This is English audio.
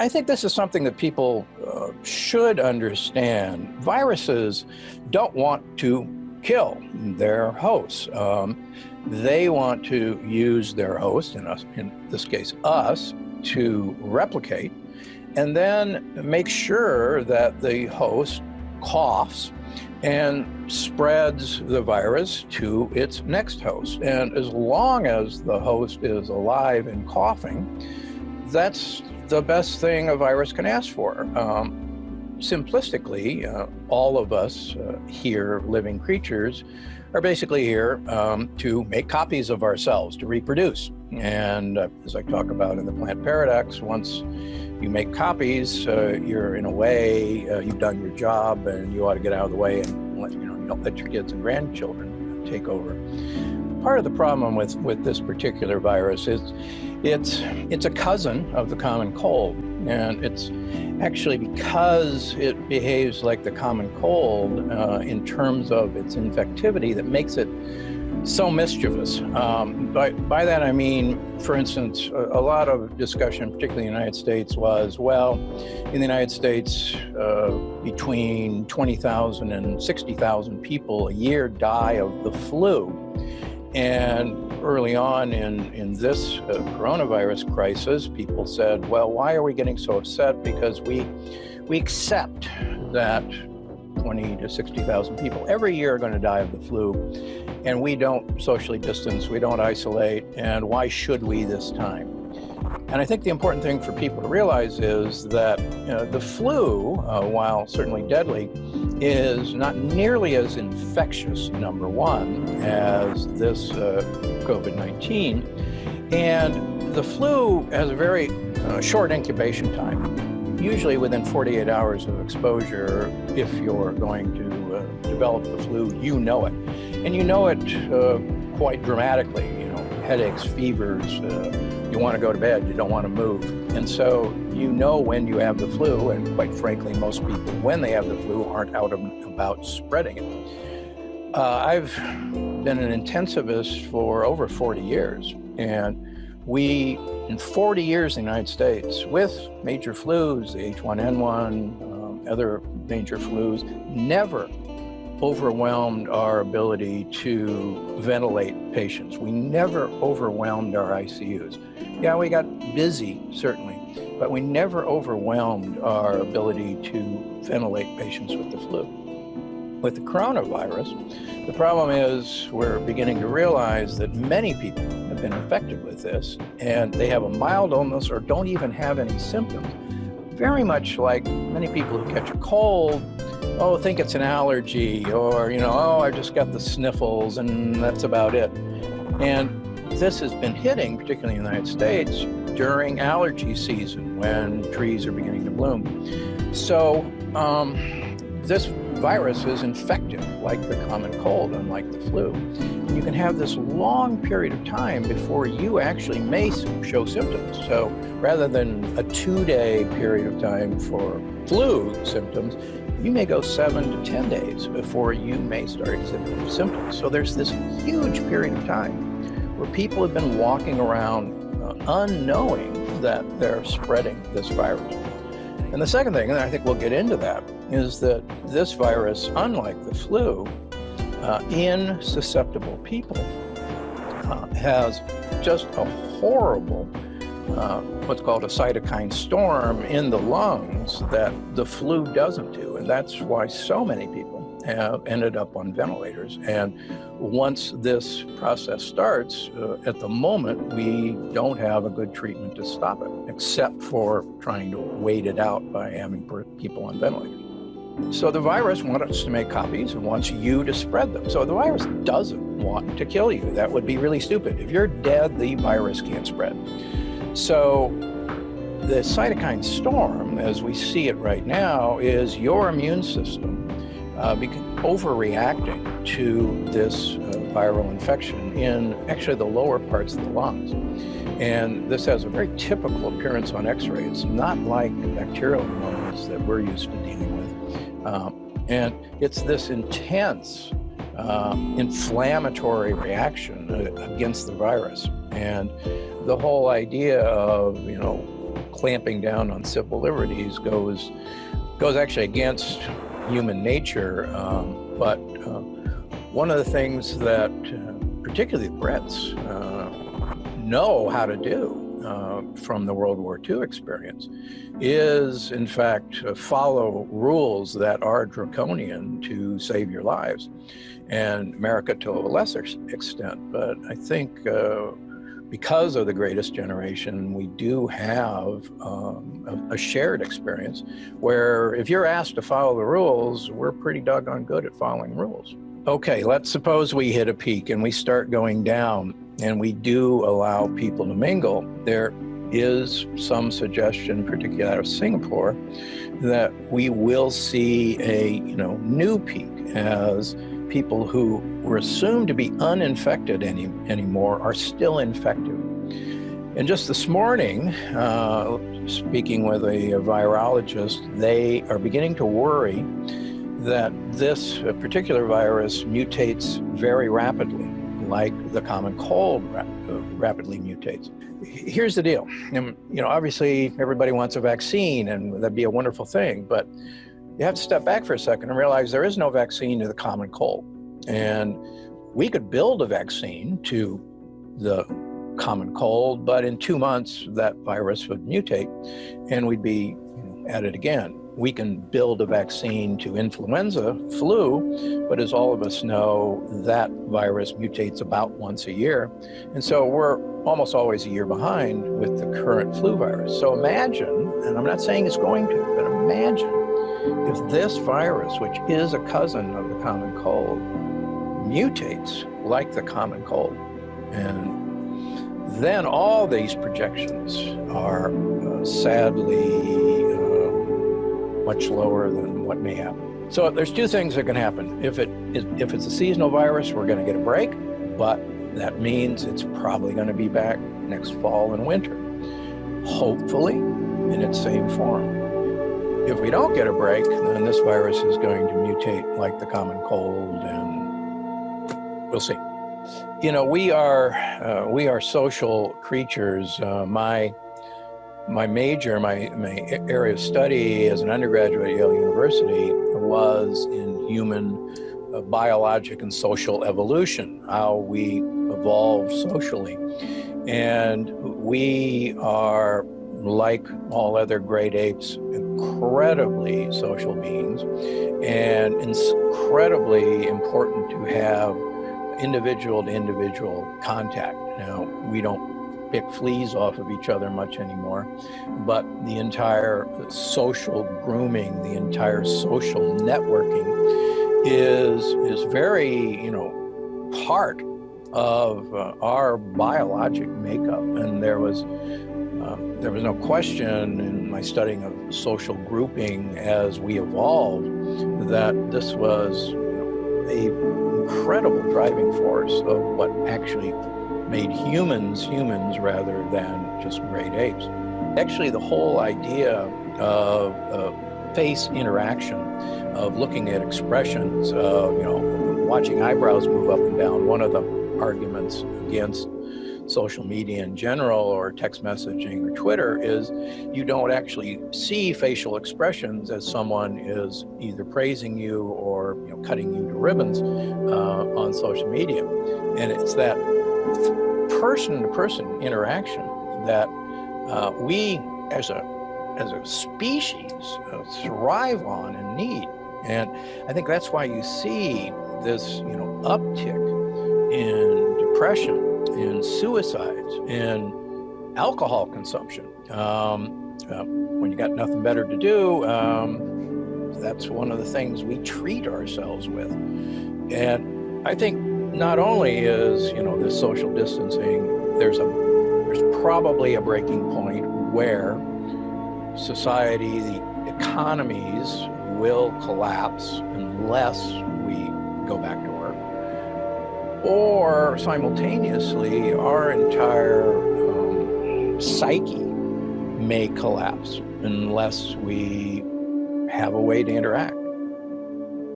I think this is something that people should understand. Viruses don't want to kill their hosts. They want to use their host, in this case us, to replicate, and then make sure that the host coughs and spreads the virus to its next host. And as long as the host is alive and coughing, that's the best thing a virus can ask for. Simplistically, all of us here, living creatures, are basically here to make copies of ourselves, to reproduce. And as I talk about in the plant paradox, once you make copies, you're in a way, you've done your job, and you ought to get out of the way and you don't let your kids and grandchildren take over. Part of the problem with this particular virus is it's a cousin of the common cold, and it's actually because it behaves like the common cold in terms of its infectivity that makes it so mischievous. By that I mean, for instance, a lot of discussion, particularly in the United States, was, well, in the United States, between 20,000 and 60,000 people a year die of the flu. And early on in this coronavirus crisis, people said, well, why are we getting so upset? Because we accept that 20 to 60,000 people every year are going to die of the flu, and we don't socially distance, we don't isolate, and why should we this time? And I think the important thing for people to realize is that the flu, while certainly deadly, is not nearly as infectious, number one, as this COVID-19. And the flu has a very short incubation time, usually within 48 hours of exposure. If you're going to develop the flu, you know it. And you know it quite dramatically, headaches, fevers, you want to go to bed, you don't want to move. And so you know when you have the flu, and quite frankly, most people, when they have the flu, aren't out and about spreading it. I've been an intensivist for over 40 years, and we, in 40 years in the United States, with major flus, the H1N1, other major flus, never overwhelmed our ability to ventilate patients. We never overwhelmed our ICUs. Yeah, we got busy, certainly, but we never overwhelmed our ability to ventilate patients with the flu. With the coronavirus, the problem is we're beginning to realize that many people have been infected with this, and they have a mild illness or don't even have any symptoms. Very much like many people who catch a cold, think it's an allergy, or, I just got the sniffles and that's about it. And this has been hitting, particularly in the United States, during allergy season when trees are beginning to bloom. So this virus is infective like the common cold, unlike the flu. You can have this long period of time before you actually may show symptoms. So rather than a 2-day period of time for flu symptoms, you may go 7 to 10 days before you may start exhibiting symptoms. So there's this huge period of time where people have been walking around unknowing that they're spreading this virus. And the second thing, and I think we'll get into that, is that this virus, unlike the flu, in susceptible people, has just a horrible what's called a cytokine storm in the lungs that the flu doesn't do. And that's why so many people have ended up on ventilators. And once this process starts, at the moment, we don't have a good treatment to stop it, except for trying to wait it out by having people on ventilators. So the virus wants us to make copies and wants you to spread them. So the virus doesn't want to kill you. That would be really stupid. If you're dead, the virus can't spread. So the cytokine storm, as we see it right now, is your immune system overreacting to this viral infection in actually the lower parts of the lungs. And this has a very typical appearance on X-ray. It's not like bacterial pneumonias that we're used to dealing with. And it's this intense inflammatory reaction against the virus. And the whole idea of, clamping down on civil liberties goes actually against human nature. But one of the things that particularly the Brits know how to do from the World War II experience is, in fact, follow rules that are draconian to save your lives, and America to a lesser extent. But I think because of the Greatest Generation, we do have a shared experience where if you're asked to follow the rules, we're pretty doggone good at following rules. Okay, let's suppose we hit a peak and we start going down, and we do allow people to mingle. There is some suggestion, particularly out of Singapore, that we will see a new peak as people who were assumed to be uninfected anymore are still infected. And just this morning, speaking with a virologist, they are beginning to worry that this particular virus mutates very rapidly, like the common cold rapidly mutates. Here's the deal. Obviously everybody wants a vaccine, and that'd be a wonderful thing, but you have to step back for a second and realize there is no vaccine to the common cold. And we could build a vaccine to the common cold, but in 2 months that virus would mutate and we'd be at it again. We can build a vaccine to influenza, flu, but as all of us know, that virus mutates about once a year. And so we're almost always a year behind with the current flu virus. So imagine, and I'm not saying it's going to, but imagine if this virus, which is a cousin of the common cold, mutates like the common cold. And then all these projections are sadly much lower than what may happen. So there's two things that can happen. If it's a seasonal virus, we're going to get a break, but that means it's probably going to be back next fall and winter, hopefully in its same form. If we don't get a break, then this virus is going to mutate like the common cold, and we'll see. We are social creatures. My major, my area of study as an undergraduate at Yale University was in human biologic and social evolution, how we evolve socially. And we are, like all other great apes, incredibly social beings, and incredibly important to have individual contact. Now, we don't pick fleas off of each other much anymore, but the entire social grooming, the entire social networking is very, part of our biologic makeup. And there was no question in my studying of social grouping as we evolved that this was a incredible driving force of what actually made humans rather than just great apes. Actually, the whole idea of face interaction, of looking at expressions, of watching eyebrows move up and down. One of the arguments against social media in general, or text messaging or Twitter, is you don't actually see facial expressions as someone is either praising you or cutting you to ribbons on social media. And it's that person-to-person interaction that we as a species thrive on and need. And I think that's why you see this uptick in depression, in suicides, in alcohol consumption. When you got nothing better to do, that's one of the things we treat ourselves with. And I think not only is this social distancing, there's probably a breaking point where society, the economies will collapse unless we go back to work, or simultaneously our entire psyche may collapse unless we have a way to interact.